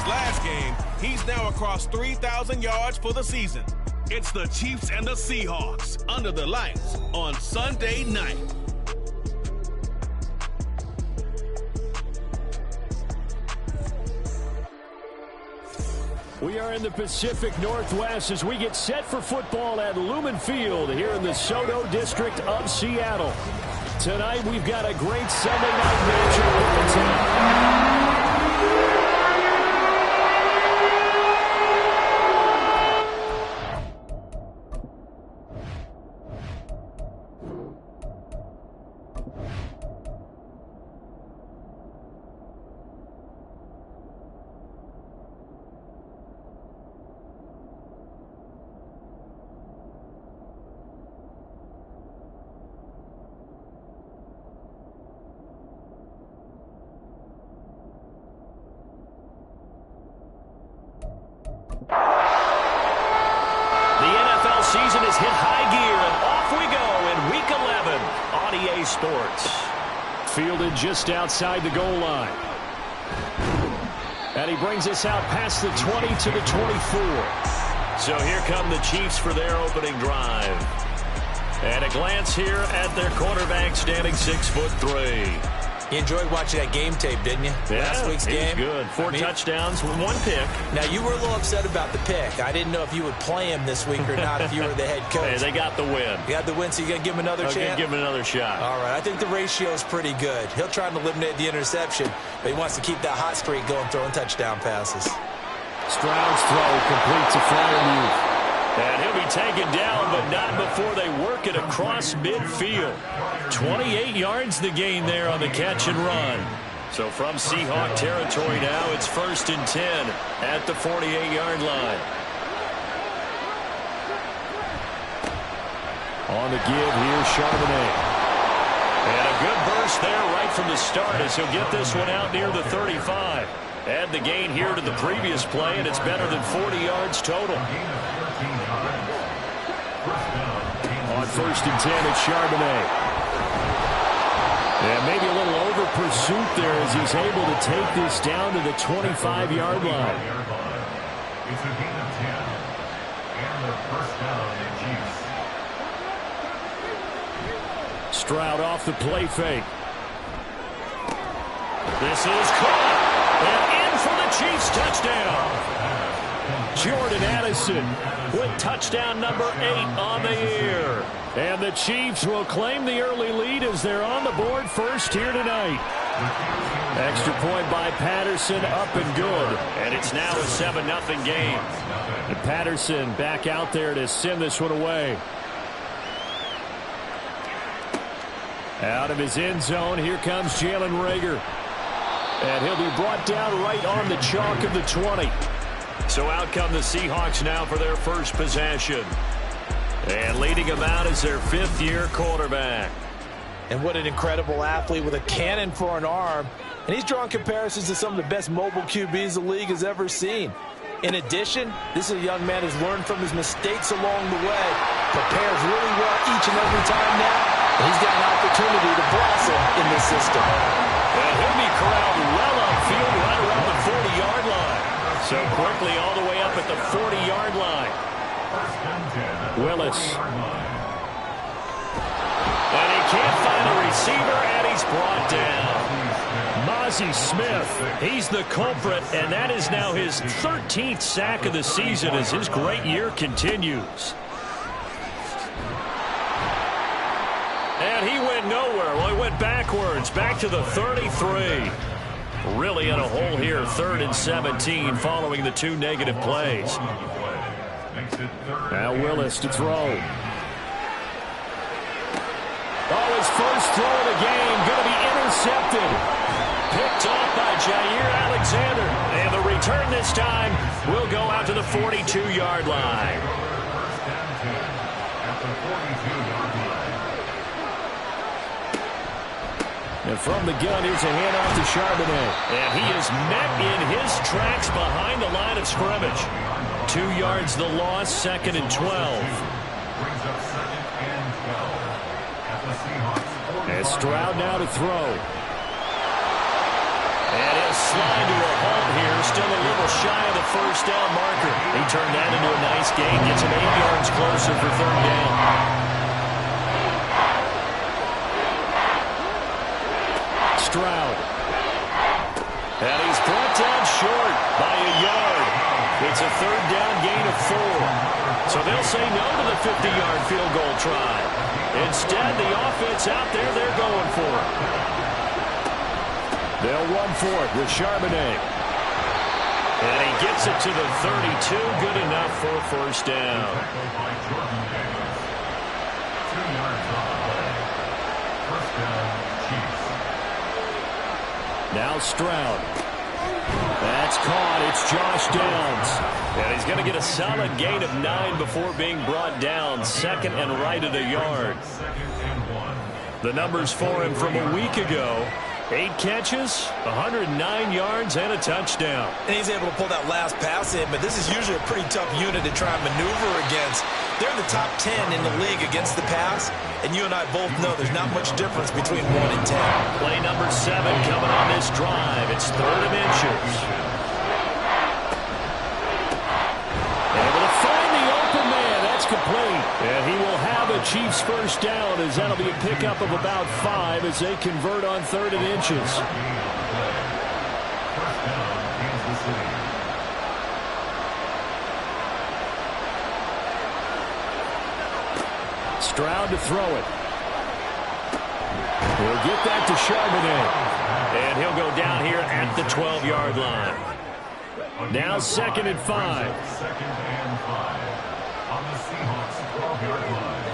last game, he's now across 3,000 yards for the season. It's the Chiefs and the Seahawks under the lights on Sunday night. We are in the Pacific Northwest as we get set for football at Lumen Field here in the Soto District of Seattle. Tonight we've got a great Sunday night matchup with the team. Season has hit high gear, and off we go in Week 11 on EA Sports. Fielded just outside the goal line. And he brings us out past the 20 to the 24. So here come the Chiefs for their opening drive. And a glance here at their quarterback standing 6'3". You enjoyed watching that game tape, didn't you? Yeah, last week's game. Good. Four touchdowns with one pick. Now, you were a little upset about the pick. I didn't know if you would play him this week or not if you were the head coach. Hey, they got the win. You got the win, so you're going to give him another chance? Give him another shot. All right. I think the ratio is pretty good. He'll try to eliminate the interception, but he wants to keep that hot streak going, throwing touchdown passes. Stroud's throw completes a flyer move. And he'll be taken down, but not before they work it across midfield. 28 yards the gain there on the catch and run. So from Seahawk territory now, it's 1st and 10 at the 48-yard line. On the give here, Charbonnet. And a good burst there right from the start as he'll get this one out near the 35. Add the gain here to the previous play, and it's better than 40 yards total. On 1st and 10, it's Charbonnet. And maybe a little over pursuit there as he's able to take this down to the 25-yard line. It's a gain of 10. And the first down in Chiefs. Stroud off the play fake. This is caught. And in for the Chiefs touchdown. Jordan Addison with touchdown number 8 on the year. And the Chiefs will claim the early lead as they're on the board first here tonight. Extra point by Patterson, up and good. And it's now a 7-0 game. And Patterson back out there to send this one away. Out of his end zone, here comes Jalen Reagor. And he'll be brought down right on the chalk of the 20. So out come the Seahawks now for their first possession. And leading him out is their 5th-year quarterback. And what an incredible athlete with a cannon for an arm. And he's drawing comparisons to some of the best mobile QBs the league has ever seen. In addition, this is a young man who's learned from his mistakes along the way, prepares really well each and every time now, and he's got an opportunity to blossom in this system. And he'll be corralled well upfield right around the 40-yard line. So quickly all the way up at the 40-yard line. Willis. And he can't find the receiver, and he's brought down. Mozzie Smith, he's the culprit, and that is now his 13th sack of the season as his great year continues. And he went nowhere. Well, he went backwards, back to the 33. Really in a hole here, 3rd and 17 following the 2 negative plays. Now Willis to throw. Oh, his first throw of the game going to be intercepted. Picked off by Jair Alexander. And the return this time will go out to the 42-yard line. And from the gun, here's a handoff to Charbonnet. And he is met in his tracks behind the line of scrimmage. 2 yards the loss, 2nd and 12. And Stroud now to throw. And he'll slide to a halt here, still a little shy of the first down marker. He turned that into a nice gain, gets him 8 yards closer for third down. Stroud. And he's brought down short by a yard. It's a third down gain of 4. So they'll say no to the 50-yard field goal try. Instead, the offense out there, they're going for it. They'll run for it with Charbonnet. And he gets it to the 32. Good enough for a first down. 2 yards on the play. First down, Chiefs. Now Stroud. That's caught. It's Josh Downs. And he's going to get a solid gain of 9 before being brought down. Second and right at a yard. The numbers for him from a week ago. 8 catches, 109 yards, and a touchdown. And he's able to pull that last pass in, but this is usually a pretty tough unit to try and maneuver against. They're in the top 10 in the league against the pass, and you and I both know there's not much difference between 1 and 10. Play number 7 coming on this drive. It's 3rd and inches. Able to find the open man. That's complete. And he will have a Chiefs first down, as that'll be a pickup of about 5 as they convert on 3rd and inches. First down, Kansas City. Stroud to throw it. We'll get that to Charbonnet. And he'll go down here at the 12-yard line. Now 2nd and 5. 2nd and 5 on the Seahawks 12-yard line.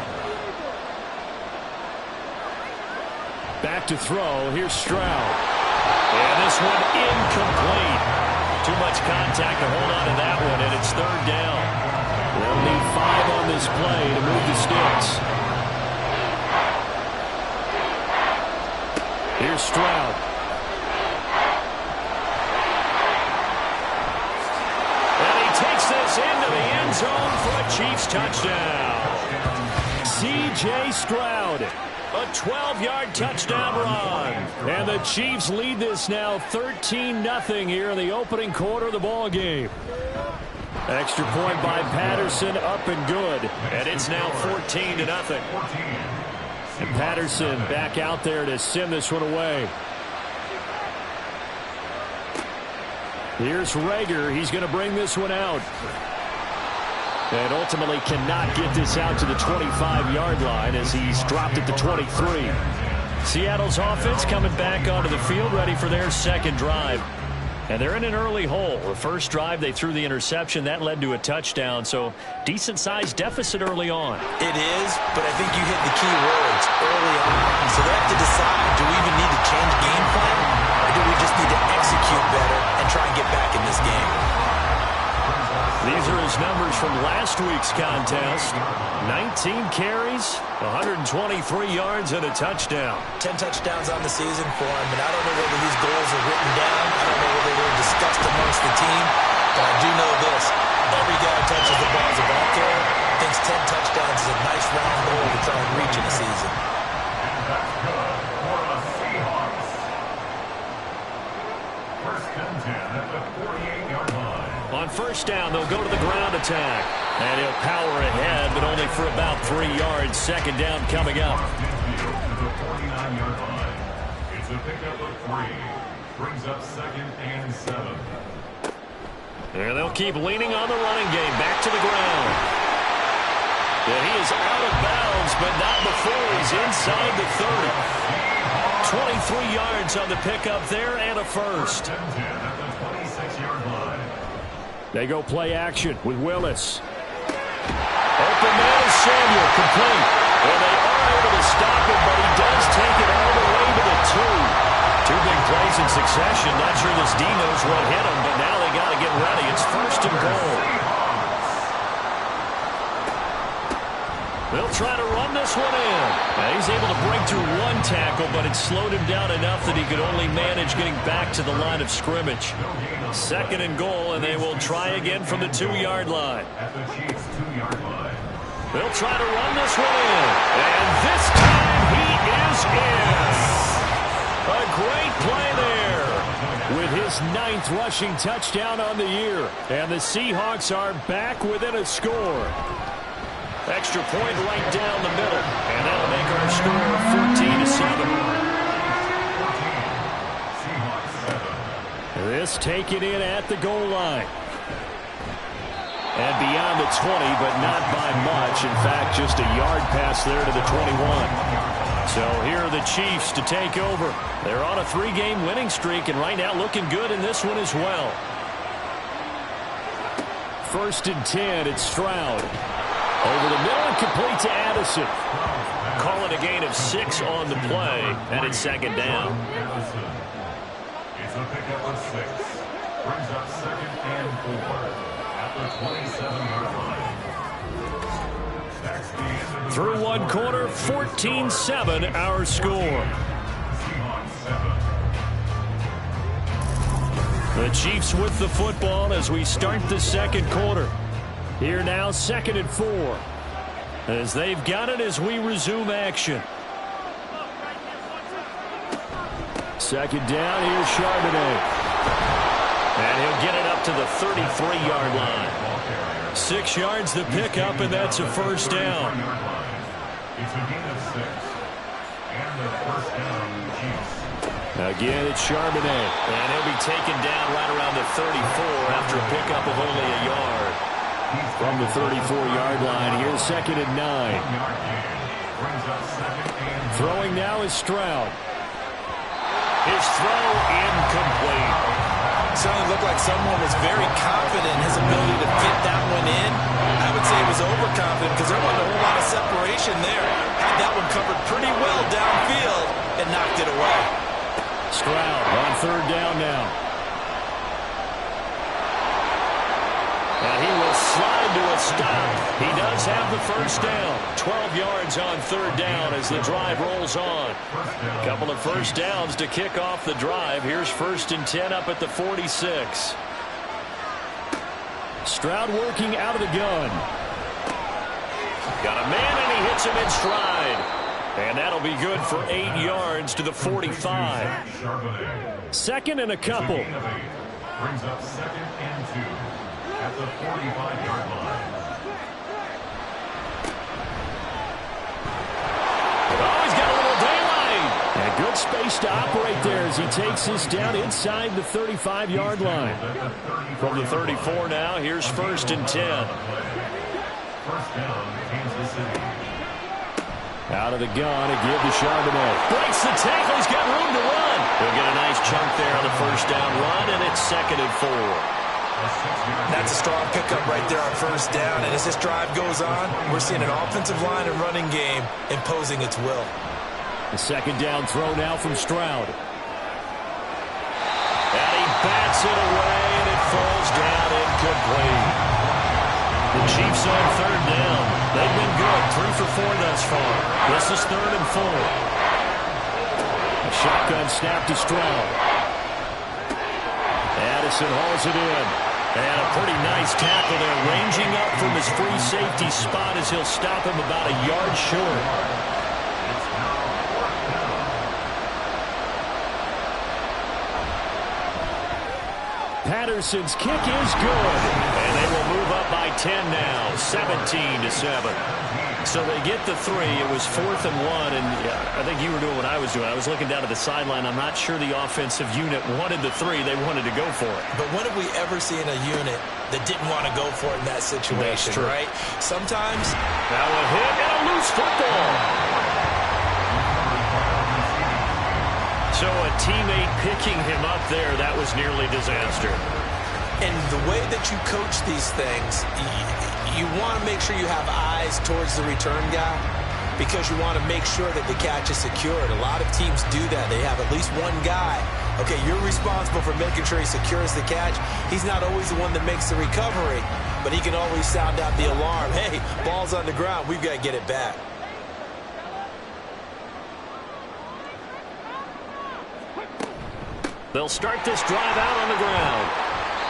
Back to throw. Here's Stroud. And this one incomplete. Too much contact to hold on to that one, and it's 3rd down. They'll need 5 on this play to move the sticks. Here's Stroud. And he takes this into the end zone for a Chiefs touchdown. C.J. Stroud. A 12-yard touchdown run. And the Chiefs lead this now 13-0 here in the opening quarter of the ball game. Extra point by Patterson, up and good. And it's now 14-0. And Patterson back out there to send this one away. Here's Rager. He's going to bring this one out. And ultimately cannot get this out to the 25-yard line as he's dropped it to 23. Seattle's offense coming back onto the field, ready for their second drive. And they're in an early hole. The first drive, they threw the interception. That led to a touchdown, so decent-sized deficit early on. It is, but I think you hit the key words early on. So they have to decide, do we even need to change game plan, or do we just need to execute better and try and get back in this game? These are his numbers from last week's contest. 19 carries, 123 yards, and a touchdown. 10 touchdowns on the season for him, and I don't know whether these goals are written down. I don't know whether they're discussed amongst the team, but I do know this. Every guy who touches the ball as a ball carrier thinks 10 touchdowns is a nice round goal to try and reach in a season. And that's good for the Seahawks. First and 10 at the 48-yard line. On first down, they'll go to the ground attack. And he'll power ahead, but only for about 3 yards. Second down coming up. To the 49-yard line. It's a pickup of 3. Brings up 2nd and 7. And they'll keep leaning on the running game. Back to the ground. And he is out of bounds, but not before he's inside the 30. 23 yards on the pickup there and a first. 10 at the 26-yard line. They go play action with Willis. Open man is Samuel, complete. And they are able to stop him, but he does take it all the way to the 2. 2 big plays in succession. Not sure this D knows what hit him, but now they got to get ready. It's 1st and goal. They'll try to run this one in. Now he's able to break through 1 tackle, but it slowed him down enough that he could only manage getting back to the line of scrimmage. 2nd and goal, and they will try again from the 2-yard line. At the Chiefs' 2-yard line. They'll try to run this one in. And this time he is in. A great play there with his 9th rushing touchdown on the year. And the Seahawks are back within a score. Extra point right down the middle. And that'll make our score 14-7. This taken in at the goal line. And beyond the 20, but not by much. In fact, just a yard pass there to the 21. So here are the Chiefs to take over. They're on a 3-game winning streak, and right now looking good in this one as well. 1st and 10, it's Stroud. Over the middle and complete to Addison. Calling a gain of 6 on the play, and it's 2nd down. It's a pickup of 6. Brings up 2nd and 4 at the 27-yard line. That's the end of the Through one quarter, 14-7 our score. The Chiefs with the football as we start the 2nd quarter. Here now, 2nd and 4. As they've got it as we resume action. 2nd down, here's Charbonnet. And he'll get it up to the 33-yard line. 6 yards the pickup, and that's a 1st down. It's a gain of 6. And the 1st down, Chiefs. Again, it's Charbonnet. And he'll be taken down right around the 34 after a pickup of only a yard. From the 34-yard line, here's 2nd and 9. Throwing now is Stroud. His throw incomplete. Certainly looked like someone was very confident in his ability to fit that one in. I would say he was overconfident because there wasn't a whole lot of separation there. Had that one covered pretty well downfield and knocked it away. Stroud on 3rd down now. And he will slide to a stop. He does have the 1st down. 12 yards on 3rd down as the drive rolls on. A couple of 1st downs to kick off the drive. Here's 1st and 10 up at the 46. Stroud working out of the gun. Got a man, and he hits him in stride. And that'll be good for 8 yards to the 45. 2nd and a couple. Brings up 2nd and 2. At the 45-yard line. Oh, he's got a little daylight. And good space to operate there as he takes this down inside the 35-yard line. From the 34 now, here's 1st and 10. 1st down, Kansas City. Out of the gun, a give to Charbonnet. Breaks the tackle, he's got room to run. He'll get a nice chunk there on the 1st down run, and it's 2nd and 4. That's a strong pickup right there on 1st down. And as this drive goes on, we're seeing an offensive line and running game imposing its will. The 2nd down throw now from Stroud. And he bats it away, and it falls down incomplete. The Chiefs on 3rd down. They've been good, 3 for 4 thus far. This is 3rd and 4. A shotgun snap to Stroud. Addison hauls it in. And a pretty nice tackle there, ranging up from his free safety spot as he'll stop him about a yard short. Patterson's kick is good. And they will move up by 10 now, 17-7. So they get the 3. It was 4th and 1, and I think you were doing what I was doing. I was looking down at the sideline. I'm not sure the offensive unit wanted the 3. They wanted to go for it. But when have we ever seen a unit that didn't want to go for it in that situation, right? Sometimes. Now a hit and a loose football. So a teammate picking him up there, that was nearly disaster. And the way that you coach these things, you want to make sure you have eyes towards the return guy because you want to make sure that the catch is secured. A lot of teams do that. They have at least one guy. Okay, you're responsible for making sure he secures the catch. He's not always the one that makes the recovery, but he can always sound out the alarm. Hey, ball's on the ground. We've got to get it back. They'll start this drive out on the ground.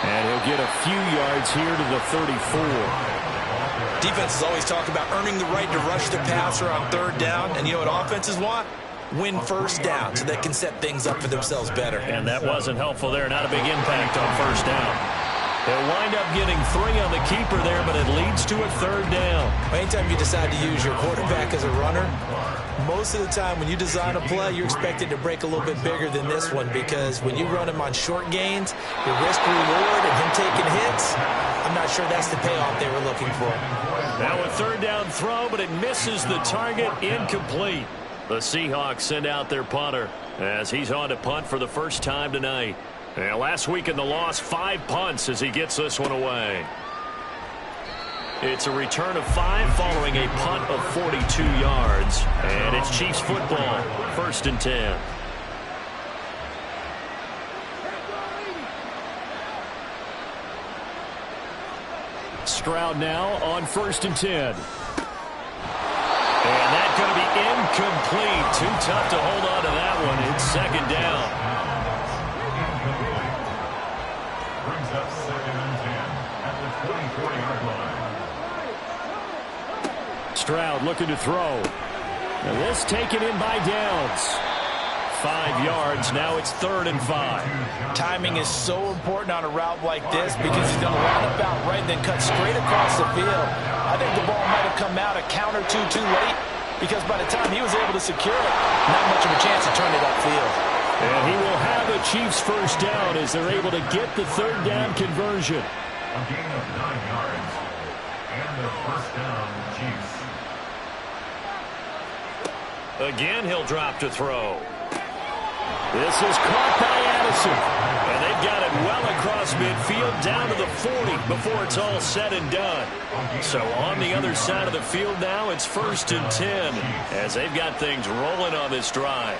And he'll get a few yards here to the 34. Defenses always talk about earning the right to rush the passer on 3rd down. And you know what offenses want? win first down so they can set things up for themselves better. And that wasn't helpful there. Not a big impact on first down. They'll wind up getting 3 on the keeper there, but it leads to a 3rd down. Anytime you decide to use your quarterback as a runner, most of the time when you design a play, you're expected to break a little bit bigger than this one, because when you run him on short gains, your risk-reward and him taking hits, I'm not sure that's the payoff they were looking for. Now a 3rd down throw, but it misses the target, incomplete. The Seahawks send out their punter as he's on to punt for the first time tonight. And last week in the loss, 5 punts as he gets this one away. It's a return of 5 following a punt of 42 yards. And it's Chiefs football, 1st and 10. Stroud now on 1st and 10. And that's going to be incomplete. Too tough to hold on to that one. It's 2nd down. Brings up 2nd and 10 at the 24-yard line. Stroud looking to throw. And this taken in by Downs. 5 yards. Now it's 3rd and 5. Timing is so important on a route like this, because he's going to line up out right and then cut straight across the field. I think the ball might have come out a count or two too late, because by the time he was able to secure it, not much of a chance to turn it upfield. And he will have a Chiefs 1st down as they're able to get the 3rd down conversion. A gain of 9 yards and the 1st down, Chiefs. Again, he'll drop to throw. This is caught by Addison. And they've got it well across midfield down to the 40 before it's all said and done. So on the other side of the field now, it's 1st and 10 as they've got things rolling on this drive.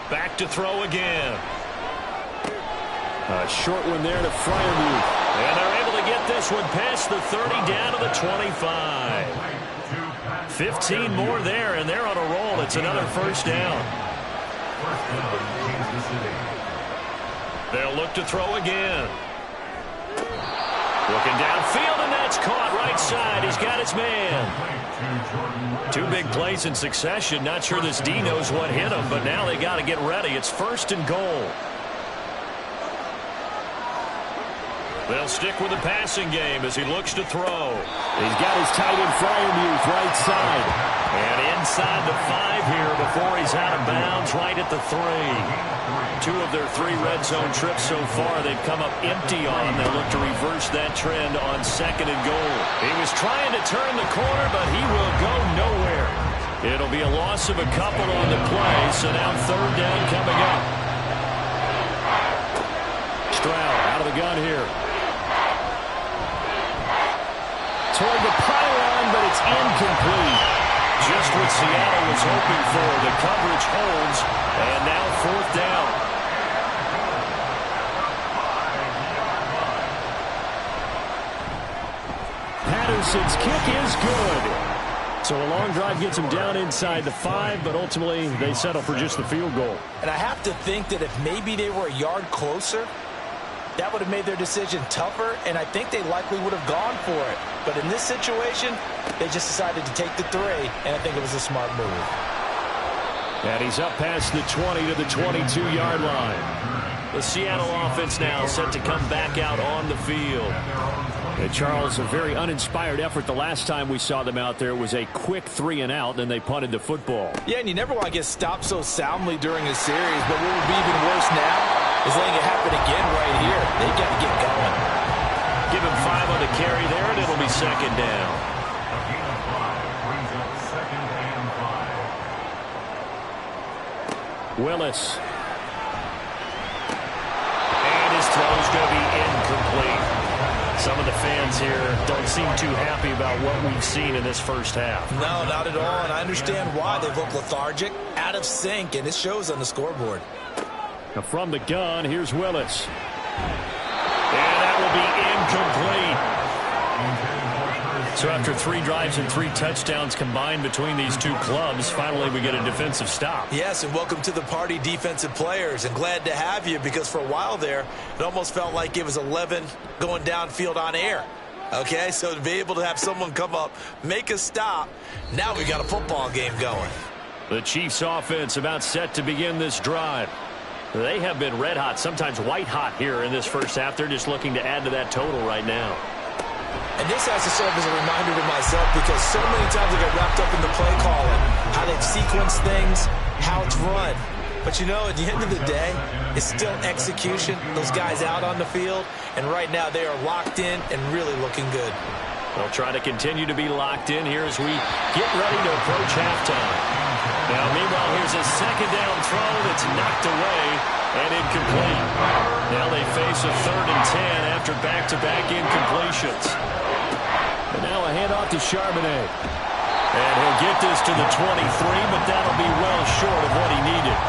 Back to throw again. A short one there to Freiermuth. And they're able to get this one past the 30 down to the 25. 15 more there, and they're on a roll. It's another 1st down. They'll look to throw again. Looking downfield, and that's caught right side. He's got his man. 2 big plays in succession. Not sure this D knows what hit him, but now they got to get ready. It's 1st and goal. They'll stick with the passing game as he looks to throw. He's got his tight end Freiermuth right side. And inside the 5 here before he's out of bounds right at the 3. 2 of their 3 red zone trips so far, they've come up empty on. They'll look to reverse that trend on 2nd and goal. He was trying to turn the corner, but he will go nowhere. It'll be a loss of a couple on the play, so now 3rd down coming up. Stroud out of the gun here. Toward the pylon, but it's incomplete. Just what Seattle was hoping for. The coverage holds, and now 4th down. Patterson's kick is good. So a long drive gets him down inside the 5, but ultimately they settle for just the field goal. And I have to think that if maybe they were a yard closer, that would have made their decision tougher, and I think they likely would have gone for it. But in this situation, they just decided to take the 3, and I think it was a smart move. And he's up past the 20 to the 22-yard line. The Seattle offense now set to come back out on the field. And Charles, a very uninspired effort the last time we saw them out there. It was a quick 3 and out, and they punted the football. Yeah, and you never want to get stopped so soundly during a series, but what would be even worse now is letting it happen again right here. They've got to get going. Give him 5 on the carry there, and it'll be 2nd down. A gain of 5 brings up 2nd and 5. Willis. And his throw's going to be incomplete. Some of the fans here don't seem too happy about what we've seen in this first half. No, not at all, and I understand why. They look lethargic, out of sync, and it shows on the scoreboard. Now from the gun, here's Willis. And that will be incomplete. So after 3 drives and 3 touchdowns combined between these 2 clubs, finally we get a defensive stop. Yes, and welcome to the party, defensive players, and glad to have you, because for a while there, it almost felt like it was 11 going downfield on air. Okay, so to be able to have someone come up, make a stop, now we got a football game going. The Chiefs offense about set to begin this drive. They have been red hot, sometimes white hot here in this first half. They're just looking to add to that total right now. And this has to serve as a reminder to myself because so many times I get wrapped up in the play calling, how they've sequenced things, how it's run. But, you know, at the end of the day, it's still execution. Those guys out on the field, and right now they are locked in and really looking good. They'll try to continue to be locked in here as we get ready to approach halftime. Now, meanwhile, here's a second down throw that's knocked away and incomplete. Now they face a 3rd and 10 after back-to-back incompletions. And now a handoff to Charbonnet. And he'll get this to the 23, but that'll be well short of what he needed.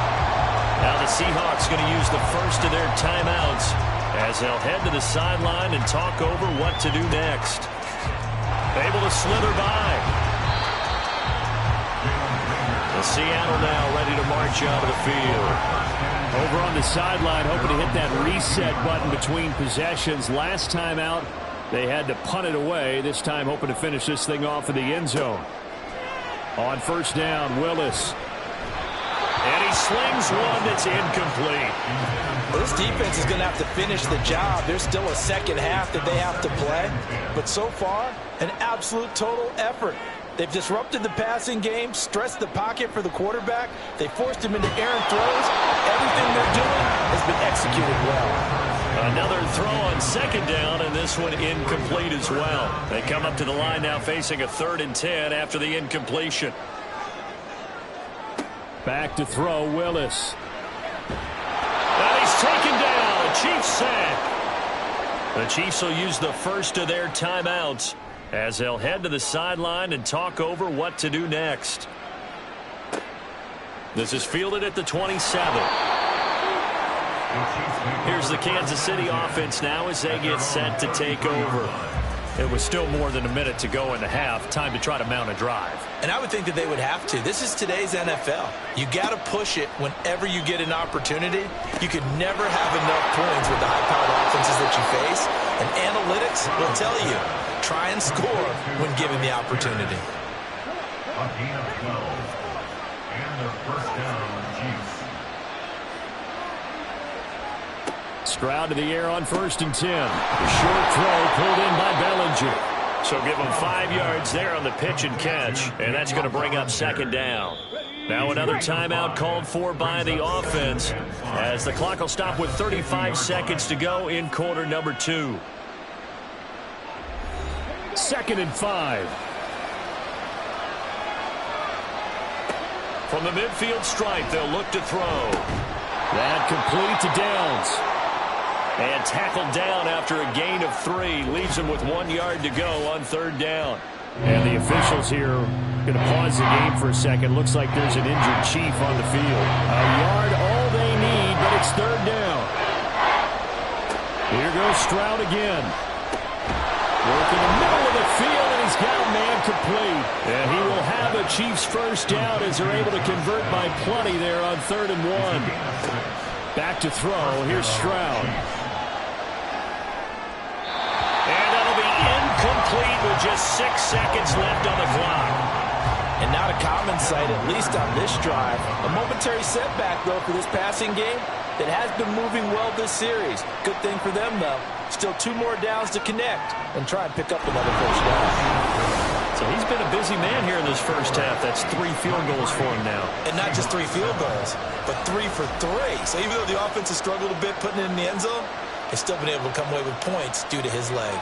Now the Seahawks going to use the first of their timeouts as they'll head to the sideline and talk over what to do next. Able to slither by. The Seattle now ready to march out of the field. Over on the sideline, hoping to hit that reset button between possessions. Last time out, they had to punt it away. This time hoping to finish this thing off in the end zone. On first down, Willis. And he slings one that's incomplete. This defense is going to have to finish the job. There's still a second half that they have to play. But so far, an absolute total effort. They've disrupted the passing game, stressed the pocket for the quarterback. They forced him into errant throws. Everything they're doing has been executed well. Another throw on second down, and this one incomplete as well. They come up to the line now facing a 3rd and 10 after the incompletion. Back to throw, Willis. And he's taken down. A Chiefs sack. The Chiefs will use the first of their timeouts as they'll head to the sideline and talk over what to do next. This is fielded at the 27. Here's the Kansas City offense now as they get set to take over. It was still more than a minute to go in the half. Time to try to mount a drive. And I would think that they would have to. This is today's NFL. You got to push it whenever you get an opportunity. You could never have enough points with the high-powered offenses that you face. And analytics will tell you, try and score when given the opportunity. A gain of 12. And a first down, Chiefs. Stroud to the air on 1st and 10. The short throw pulled in by Bellinger. So give him 5 yards there on the pitch and catch, and that's going to bring up second down. Now another timeout called for by the offense as the clock will stop with 35 seconds to go in quarter number 2. 2nd and 5. From the midfield stripe, they'll look to throw. That complete to Downs. And tackled down after a gain of 3. Leaves him with 1 yard to go on 3rd down. And the officials here going to pause the game for a second. Looks like there's an injured Chief on the field. A yard all they need, but it's 3rd down. Here goes Stroud again. Working the middle of the field, and he's got a man complete. And he will have a Chiefs first down as they're able to convert by plenty there on 3rd and 1. Back to throw. Here's Stroud. And that'll be incomplete with just 6 seconds left on the clock. And not a common sight, at least on this drive. A momentary setback, though, for this passing game that has been moving well this series. Good thing for them, though. Still 2 more downs to connect and try and pick up another first down. So he's been a busy man here in this first half. That's 3 field goals for him now. And not just 3 field goals, but 3 for 3. So even though the offense has struggled a bit putting it in the end zone, they've still been able to come away with points due to his leg.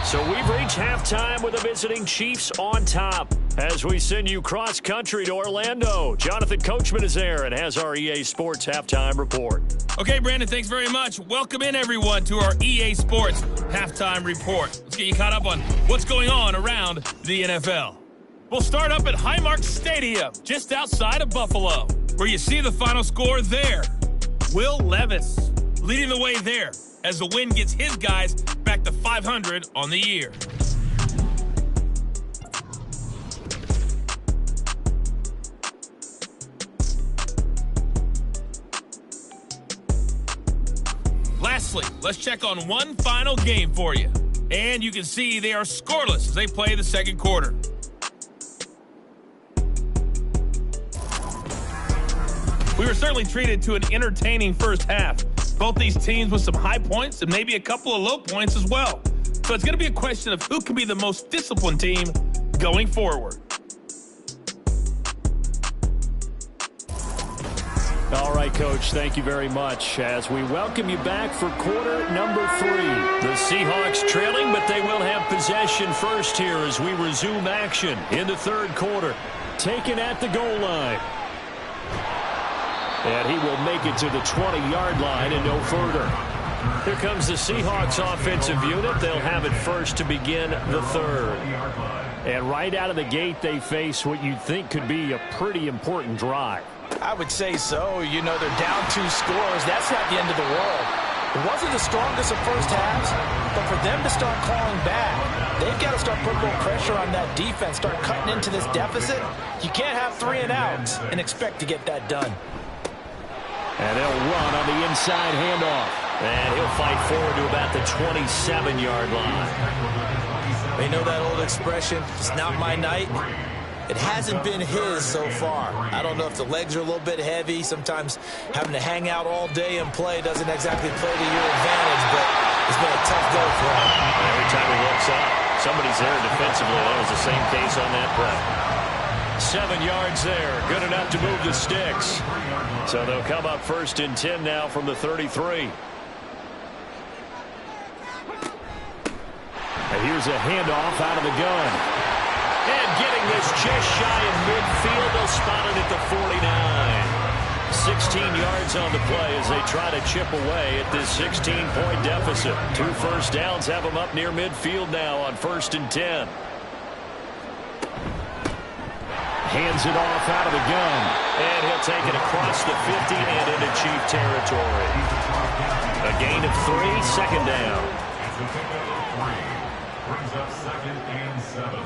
So we've reached halftime with the visiting Chiefs on top. As we send you cross-country to Orlando, Jonathan Coachman is there and has our EA Sports Halftime Report. Okay, Brandon, thanks very much. Welcome in, everyone, to our EA Sports Halftime Report. Let's get you caught up on what's going on around the NFL. We'll start up at Highmark Stadium, just outside of Buffalo, where you see the final score there. Will Levis leading the way there as the win gets his guys back to 500 on the year. closely. Let's check on one final game for you. And you can see they are scoreless as they play the second quarter. We were certainly treated to an entertaining first half. Both these teams with some high points and maybe a couple of low points as well. So it's going to be a question of who can be the most disciplined team going forward. All right, Coach, thank you very much as we welcome you back for quarter number 3. The Seahawks trailing, but they will have possession first here as we resume action in the third quarter. Taken at the goal line. And he will make it to the 20-yard line and no further. Here comes the Seahawks offensive unit. They'll have it first to begin the third. And right out of the gate, they face what you'd think could be a pretty important drive. I would say so. You know, they're down 2 scores. That's not the end of the world. It wasn't the strongest of first halves, but for them to start clawing back, they've got to start putting a little pressure on that defense, start cutting into this deficit. You can't have 3 and outs and expect to get that done. And they'll run on the inside handoff. And he'll fight forward to about the 27-yard line. They know that old expression, it's not my night. It hasn't been his so far. I don't know if the legs are a little bit heavy. Sometimes having to hang out all day and play doesn't exactly play to your advantage, but it's been a tough go for him. Every time he looks up, somebody's there defensively. That was the same case on that play. 7 yards there. Good enough to move the sticks. So they'll come up first and 10 now from the 33. And here's a handoff out of the gun. And getting this just shy of midfield. They'll spot it at the 49. 16 yards on the play as they try to chip away at this 16-point deficit. 2 first downs have them up near midfield now on first and 10. Hands it off out of the gun. And he'll take it across the 50 and into Chief territory. A gain of 3, second down. Brings up second and 7.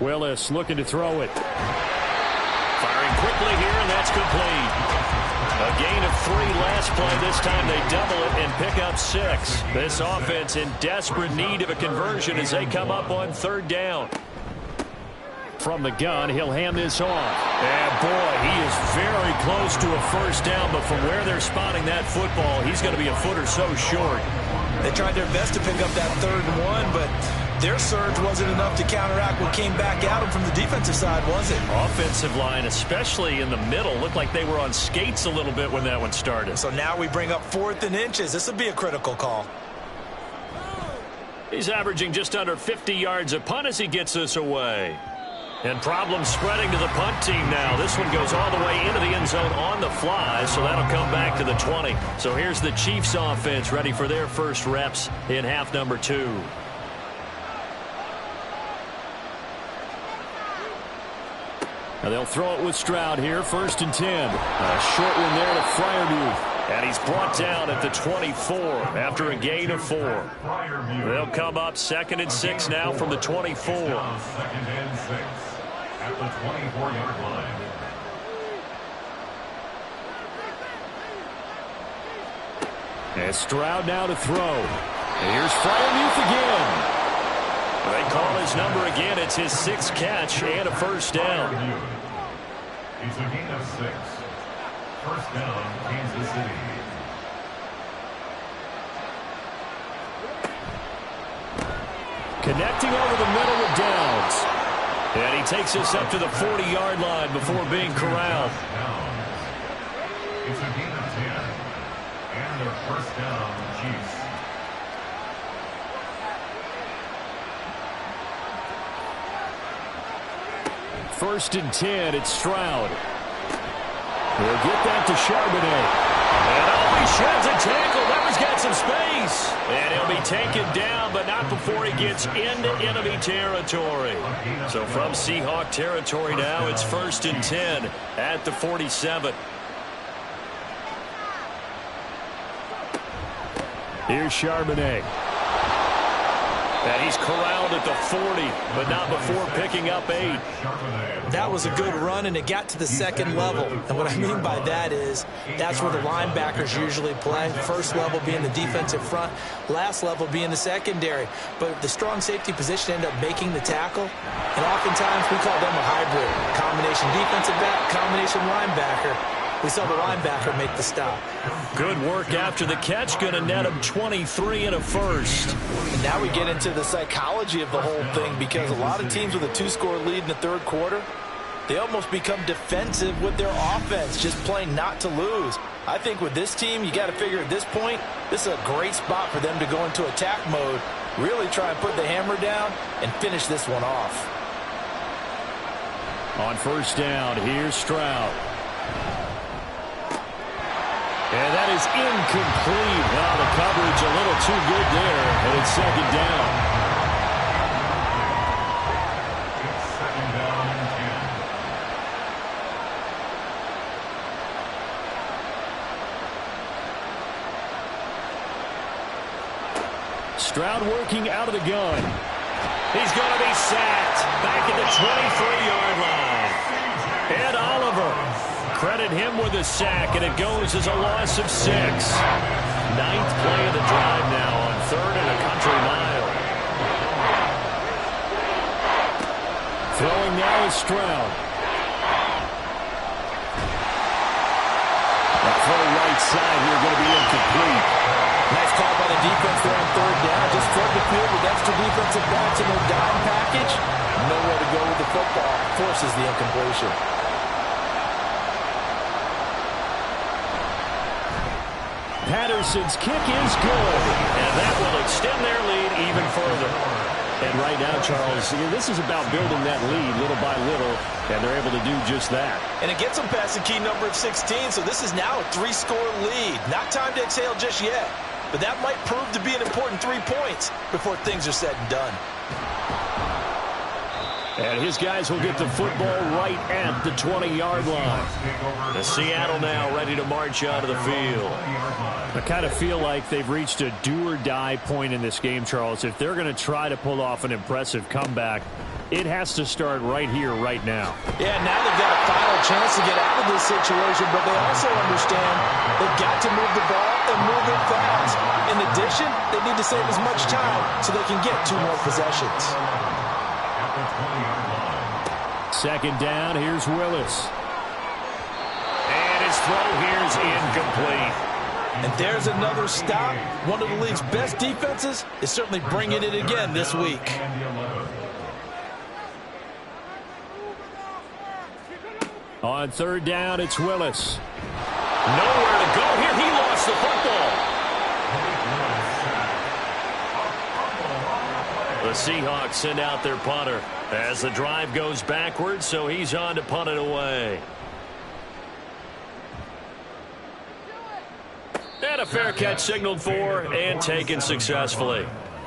Willis looking to throw it. Firing quickly here, and that's complete. A gain of 3 last play. This time they double it and pick up 6. This offense in desperate need of a conversion as they come up on third down. From the gun, he'll hand this off. And boy, he is very close to a first down, but from where they're spotting that football, he's going to be a foot or so short. They tried their best to pick up that 3rd and 1, but their surge wasn't enough to counteract what came back at them from the defensive side, was it? Offensive line, especially in the middle, looked like they were on skates a little bit when that one started. So now we bring up 4th and inches. This will be a critical call. He's averaging just under 50 yards a punt as he gets this away. And problems spreading to the punt team now. This one goes all the way into the end zone on the fly, so that'll come back to the 20. So here's the Chiefs offense ready for their first reps in half number 2. Now they'll throw it with Stroud here, first and 10. A short one there to Freiermuth. And he's brought down at the 24 after a gain of 4. They'll come up second and 6 now from the 24. Second and 6 at the 24-yard line. And Stroud now to throw. And here's Freiermuth again. They call his number again. It's his 6th catch and a first down. It's a gain of 6. First down, Kansas City. Connecting over the middle with Downs. And he takes us up to the 40-yard line before being corralled. It's a gain of 10. And their first down, Chiefs. First and 10, it's Stroud. He'll get that to Charbonnet. And he sheds a tackle. Never's got some space. And he'll be taken down, but not before he gets into enemy territory. So from Seahawk territory now, it's first and 10 at the 47. Here's Charbonnet. And he's corralled at the 40, but not before picking up 8. That was a good run, and it got to the second level. And what I mean by that is that's where the linebackers usually play. First level being the defensive front, last level being the secondary. But the strong safety position ended up making the tackle, and oftentimes we call them a hybrid. Combination defensive back, combination linebacker. We saw the linebacker make the stop. Good work after the catch. Going to net him 23 and a first. And now we get into the psychology of the whole thing, because a lot of teams with a 2-score lead in the third quarter, they almost become defensive with their offense, just playing not to lose. I think with this team, you got to figure at this point, this is a great spot for them to go into attack mode, really try and put the hammer down and finish this one off. On first down, here's Stroud. And that is incomplete. Well, the coverage a little too good there, and it's second down. It's second down and 10. Stroud working out of the gun. He's going to be sacked back at the 23-yard line. Ed Oliver. Credit him with a sack, and it goes as a loss of 6. 9th play of the drive now on 3rd and a country mile. Throwing now is Stroud. The throw right side here going to be incomplete. Nice call by the defense there on third down. Just flood the field with extra defensive backs in their dime package. Nowhere to go with the football. Forces the incompletion. Patterson's kick is good, and that will extend their lead even further. And right now, Charles, this is about building that lead little by little, and they're able to do just that. And it gets them past the key number of 16, so this is now a 3-score lead. Not time to exhale just yet, but that might prove to be an important 3 points before things are said and done. And his guys will get the football right at the 20-yard line. The Seattle now ready to march out of the field. I kind of feel like they've reached a do-or-die point in this game, Charles. If they're going to try to pull off an impressive comeback, it has to start right here, right now. Yeah, now they've got a final chance to get out of this situation, but they also understand they've got to move the ball and move it fast. In addition, they need to save as much time so they can get 2 more possessions. Second down, here's Willis. And his throw here is incomplete. And there's another stop. One of the league's best defenses is certainly bringing it again this week. On third down, it's Willis. Nowhere to go here. He lost the football. The Seahawks send out their punter as the drive goes backwards, so he's on to punt it away. And a fair catch signaled for and taken successfully.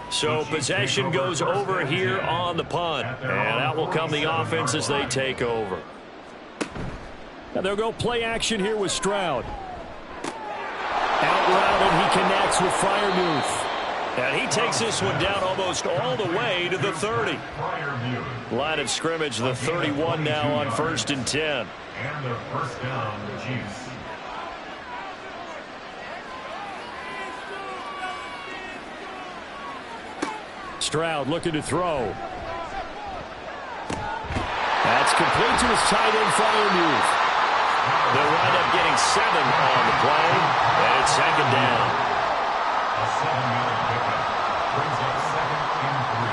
So possession goes over here on the punt, and out will come the offense as they take over. Now they'll go play action here with Stroud. Out route, and he connects with Freiermuth. And he takes this one down almost all the way to the 30. Line of scrimmage, the 31 now on 1st and 10. And the first down, the Chiefs. Stroud looking to throw. That's complete to his tight end, Freiermuth. They'll wind up getting 7 on the play, and it's second down. A 7-yard pickup brings up 2nd and 3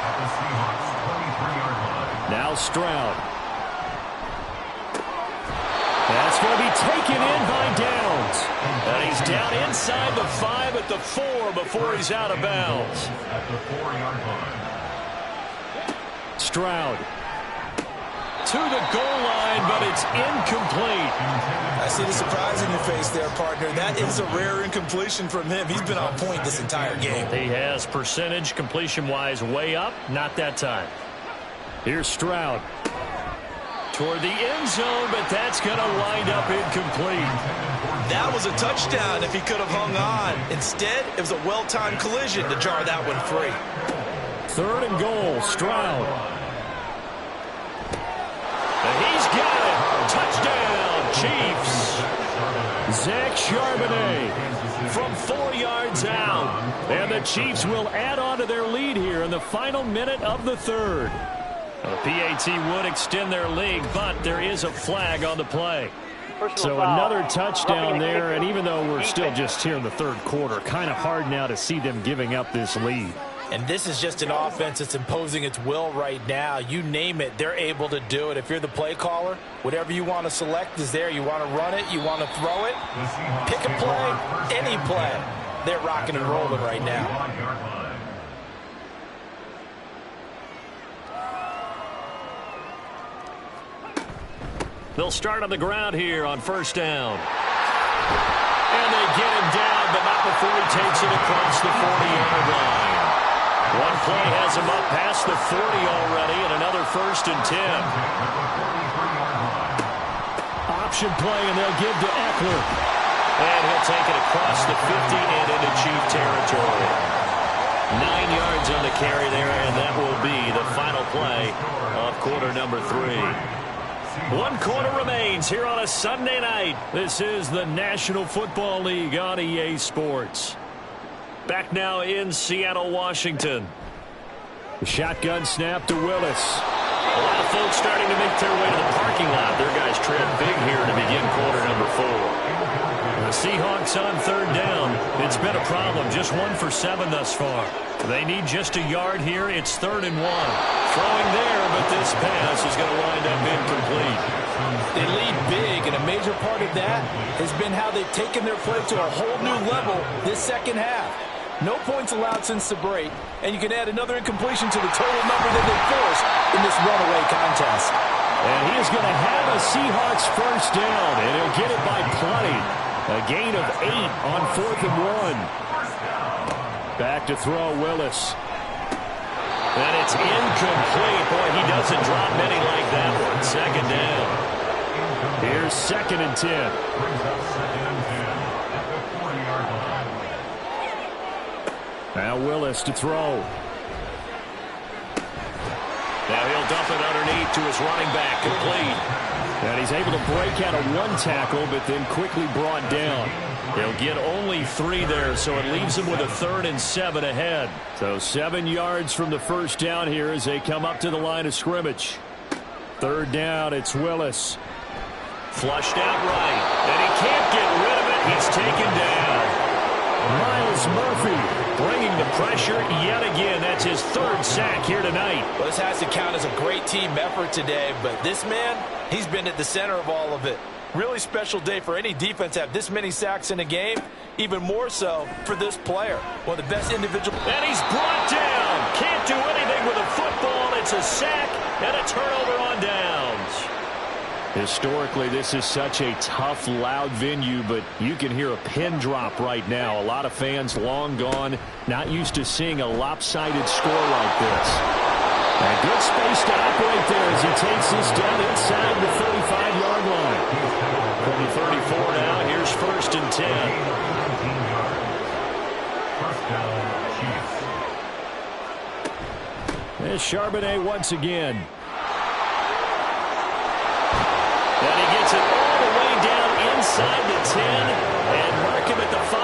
at the Seahawks 23-yard line. Now Stroud. That's going to be taken in by Downs. And he's down inside the 5 at the 4 before he's out of bounds. At the 4-yard line. Stroud. To the goal line, but it's incomplete. I see the surprise in your face there, partner. That is a rare incompletion from him. He's been on point this entire game. He has percentage completion-wise way up. Not that time. Here's Stroud. Toward the end zone, but that's going to wind up incomplete. That was a touchdown if he could have hung on. Instead, it was a well-timed collision to jar that one free. 3rd and goal, Stroud. And he's got it. Touchdown, Chiefs. Zach Charbonnet from 4 yards out. And the Chiefs will add on to their lead here in the final minute of the 3rd. The PAT would extend their lead, but there is a flag on the play. So another touchdown there, and even though we're still just here in the 3rd quarter, kind of hard now to see them giving up this lead. And this is just an offense that's imposing its will right now. You name it, they're able to do it. If you're the play caller, whatever you want to select is there. You want to run it, you want to throw it, pick a play, any play. They're rocking and rolling right now. They'll start on the ground here on 1st down. And they get him down, but not before he takes it across the 40-yard line. One play has him up past the 40 already, and another 1st and 10. Option play, and they'll give to Eckler. And he'll take it across the 50 and into Chief territory. 9 yards on the carry there, and that will be the final play of quarter number 3. 1 quarter remains here on a Sunday night. This is the National Football League on EA Sports. Back now in Seattle, Washington. The shotgun snap to Willis. A lot of folks starting to make their way to the parking lot. Their guys tread big here to begin quarter number 4. The Seahawks on 3rd down. It's been a problem. Just 1 for 7 thus far. They need just a yard here. It's 3rd and 1. Throwing there, but this pass is going to wind up incomplete. They lead big, and a major part of that has been how they've taken their play to a whole new level this second half. No points allowed since the break, and you can add another incompletion to the total number that they forced in this runaway contest. And he is going to have a Seahawks 1st down, and he'll get it by plenty. A gain of 8 on 4th and 1. Back to throw, Willis. And it's incomplete. Boy, he doesn't drop many like that one. 2nd down. Here's 2nd and 10. Now Willis to throw. Now he'll dump it underneath to his running back, complete. And he's able to break out of 1 tackle, but then quickly brought down. He'll get only 3 there, so it leaves him with a 3rd and 7 ahead. So 7 yards from the 1st down here as they come up to the line of scrimmage. 3rd down, it's Willis. Flushed out right, and he can't get rid of it. He's taken down. Myles Murphy bringing the pressure yet again. That's his 3rd sack here tonight. Well, this has to count as a great team effort today, but this man, he's been at the center of all of it. Really special day for any defense to have this many sacks in a game, even more so for this player. One of the best individual. And he's brought down. Can't do anything with a football. It's a sack and a turnover on downs. Historically, this is such a tough, loud venue, but you can hear a pin drop right now. A lot of fans long gone, not used to seeing a lopsided score like this. And good space to operate there as he takes this down inside the 35-yard line. From the 34 now, here's 1st and 10. There's Charbonnet once again. And he gets it all the way down inside the 10 and mark him at the 5.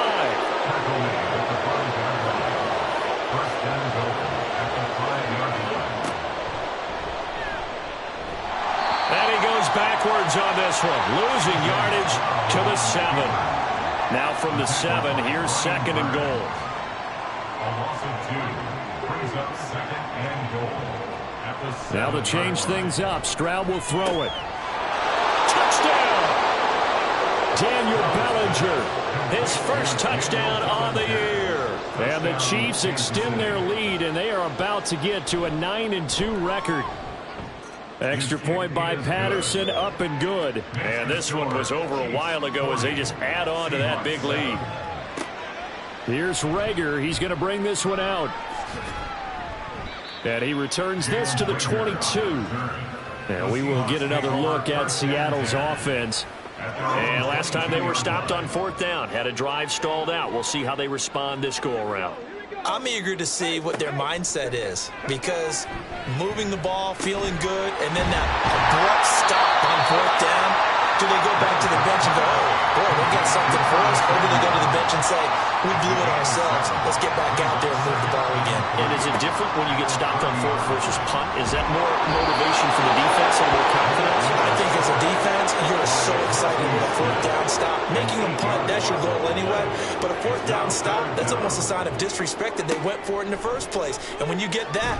And he goes backwards on this one, losing yardage to the 7. Now from the 7, here's 2nd and goal. A loss of 2 brings up 2nd and goal. Now to change things up, Stroud will throw it. Touchdown! Daniel Bellinger, his 1st touchdown on the year. And the Chiefs extend their lead, and they are about to get to a 9-2 record. Extra point by Patterson, up and good. And this one was over a while ago as they just add on to that big lead. Here's Rager. He's going to bring this one out. And he returns this to the 22. And we will get another look at Seattle's offense. And last time they were stopped on 4th down, had a drive stalled out. We'll see how they respond this go-around. I'm eager to see what their mindset is, because moving the ball, feeling good, and then that abrupt stop on fourth down, do they go back to the bench and go, oh, boy, they got something for us, or do they go to the bench and say, we blew it ourselves, let's get back out there and move the ball again? And is it different when you get stopped on fourth versus punt? Is that more motivation for the defense and more confidence? I think as a defense, you're so excited with a fourth down stop. Making them punt, that's your goal anyway. But a fourth down stop, that's almost a sign of disrespect that they went for it in the first place. And when you get that,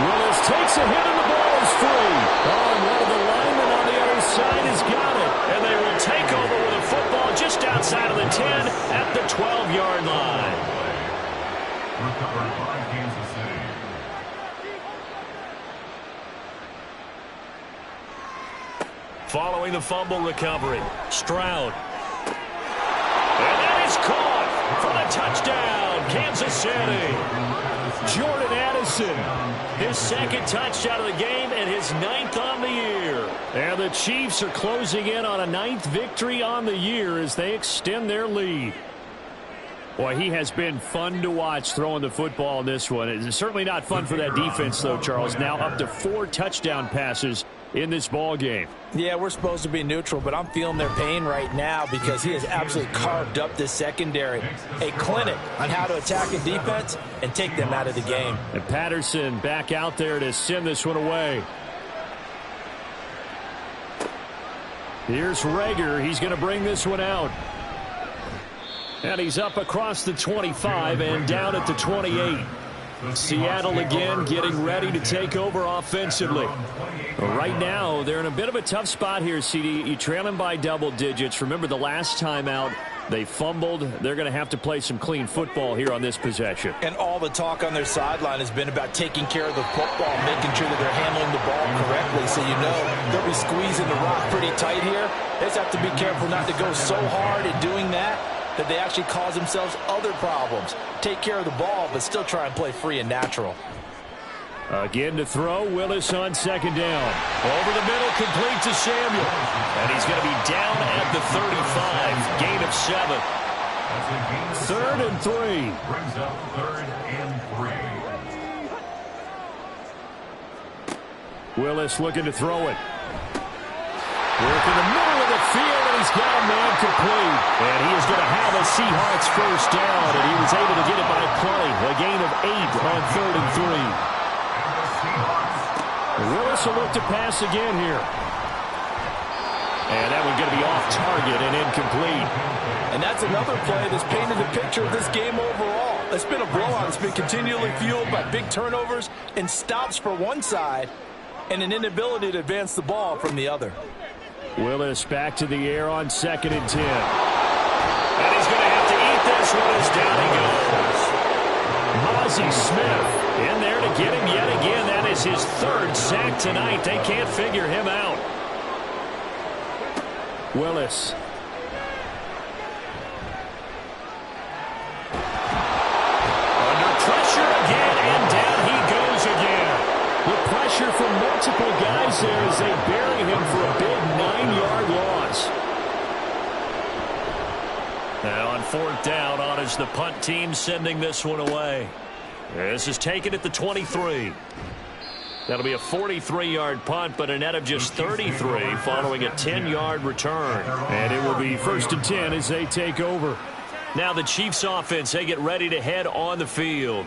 Willis takes a hit and the ball is free. Oh, and one of the linemen on the other side has got it. And they will take over with a football just outside of the 10 at the 12-yard line. Recovered by Kansas City. Following the fumble recovery, Stroud. And that is caught for the touchdown, Kansas City. Jordan Addison, his second touchdown of the game and his 9th on the year. And the Chiefs are closing in on a 9th victory on the year as they extend their lead. Boy, he has been fun to watch throwing the football in this one. It's certainly not fun for that defense, though, Charles. Now up to 4 touchdown passes in this ball game. yeah, we're supposed to be neutral, but I'm feeling their pain right now because he has absolutely carved up this secondary. A clinic on how to attack a defense and take them out of the game. And Patterson back out there to send this one away. Here's Rager. He's going to bring this one out. And he's up across the 25 and down at the 28. Seattle again getting ready to take over offensively. Right now, they're in a bit of a tough spot here, CD. You trail them by double digits. Remember the last time out, they fumbled. They're going to have to play some clean football here on this possession. And all the talk on their sideline has been about taking care of the football, making sure that they're handling the ball correctly. So you know they'll be squeezing the rock pretty tight here. They just have to be careful not to go so hard at doing that they actually cause themselves other problems. Take care of the ball, but still try and play free and natural. Again to throw, Willis on second down. Over the middle, complete to Samuel. And he's going to be down at the 35. Gain of 7. 3rd and 3. Brings up 3rd and 3. Willis looking to throw it. Work in the middle of the field, and he's got a man complete. And he is going to have a Seahawks first down, and he was able to get it by play. A gain of 8 on 3rd and 3. Willis will look to pass again here. And that one's going to be off target and incomplete. And that's another play that's painted the picture of this game overall. It's been a blowout. It's been continually fueled by big turnovers and stops for one side and an inability to advance the ball from the other. Willis back to the air on 2nd and 10. And he's going to have to eat this one as down he goes. Mozzie Smith in there to get him yet again. That is his 3rd sack tonight. They can't figure him out. Willis. Under pressure again, and down he goes again. With pressure from multiple guys there as they bury him for a big 9-yard loss. Now on 4th down, on is the punt team sending this one away. This is taken at the 23. That'll be a 43-yard punt, but a net of just 33 following a 10-yard return. And it will be 1st and 10 as they take over. Now the Chiefs offense, they get ready to head on the field.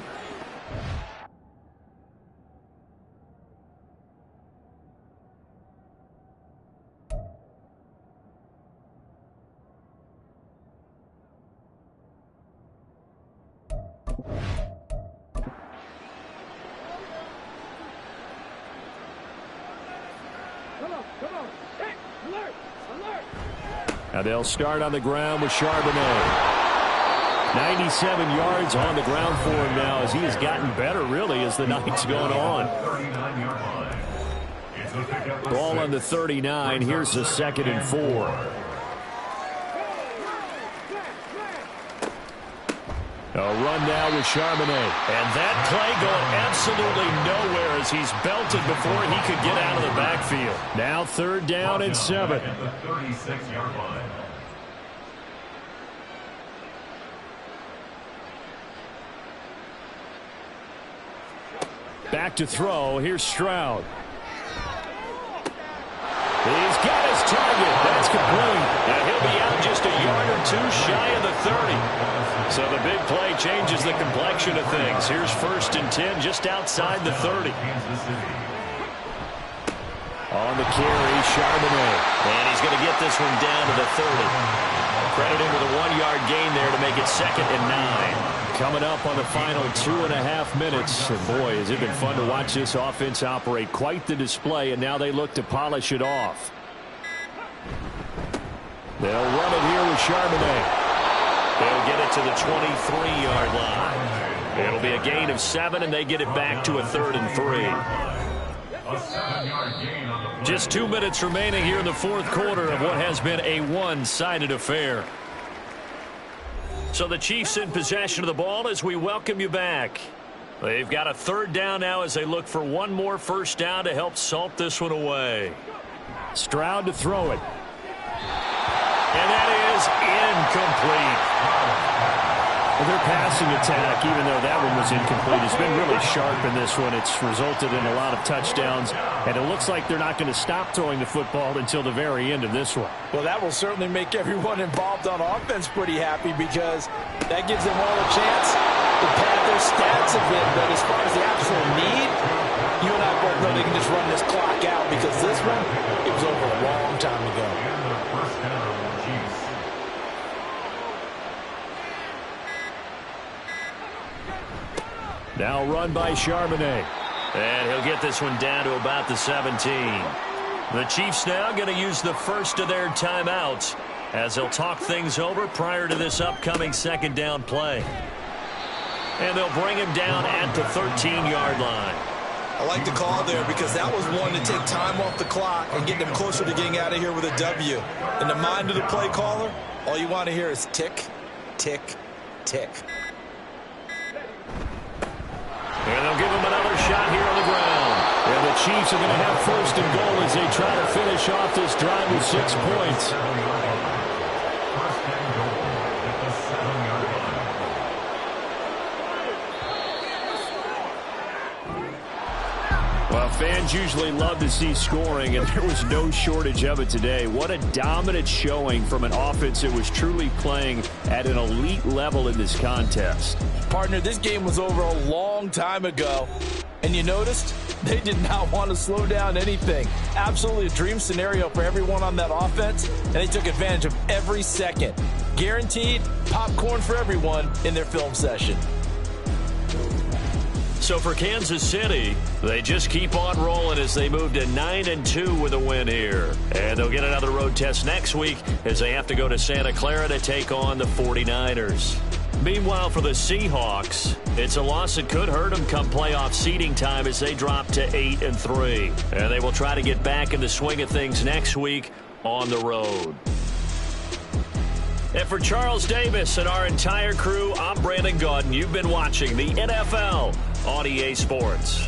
Now they'll start on the ground with Charbonnet. 97 yards on the ground for him now as he has gotten better, really, as the night's gone on. Ball on the 39. Here's the 2nd and 4. A run now with Charbonnet. And that play going absolutely nowhere as he's belted before he could get out of the backfield. Now 3rd down and 7. At the 36-yard line. back to throw. Here's Stroud. He's got his target. That's complete. And he'll be out just a yard or two shy of the 30. So the big play changes the complexion of things. Here's 1st and 10 just outside the 30. On the carry, Charbonnet. And he's going to get this one down to the 30. Credit him with a 1-yard gain there to make it 2nd and 9. Coming up on the final 2.5 minutes. And boy, has it been fun to watch this offense operate. Quite the display, and now they look to polish it off. They'll run it here with Charbonnet. They'll get it to the 23-yard line. It'll be a gain of 7, and they get it back to a 3rd and 3. Just 2 minutes remaining here in the 4th quarter of what has been a one-sided affair. So the Chiefs in possession of the ball as we welcome you back. They've got a 3rd down now as they look for one more 1st down to help salt this one away. Stroud to throw it. And that is incomplete. Their passing attack, even though that one was incomplete, has been really sharp in this one. It's resulted in a lot of touchdowns, and it looks like they're not going to stop throwing the football until the very end of this one. Well, that will certainly make everyone involved on offense pretty happy because that gives them all a chance to pad their stats a bit. But as far as the actual need, you and I both know they can just run this clock out because this one, it was over a long time ago. Now run by Charbonnet. And he'll get this one down to about the 17. The Chiefs now going to use the first of their timeouts as they'll talk things over prior to this upcoming 2nd down play. And they'll bring him down at the 13-yard line. I like the call there because that was one to take time off the clock and get them closer to getting out of here with a W. In the mind of the play caller, all you want to hear is tick, tick, tick. And they'll give him another shot here on the ground. And the Chiefs are going to have 1st and goal as they try to finish off this drive with 6 points. Well, fans usually love to see scoring, and there was no shortage of it today. What a dominant showing from an offense that was truly playing at an elite level in this contest. Partner, this game was over a long time ago, and you noticed they did not want to slow down anything. Absolutely a dream scenario for everyone on that offense, and they took advantage of every second. Guaranteed popcorn for everyone in their film session. So for Kansas City, they just keep on rolling as they move to 9-2 with a win here. And they'll get another road test next week as they have to go to Santa Clara to take on the 49ers. Meanwhile, for the Seahawks, it's a loss that could hurt them come playoff seeding time as they drop to 8-3. And they will try to get back in the swing of things next week on the road. And for Charles Davis and our entire crew, I'm Brandon Gaudin. You've been watching the NFL on EA Sports.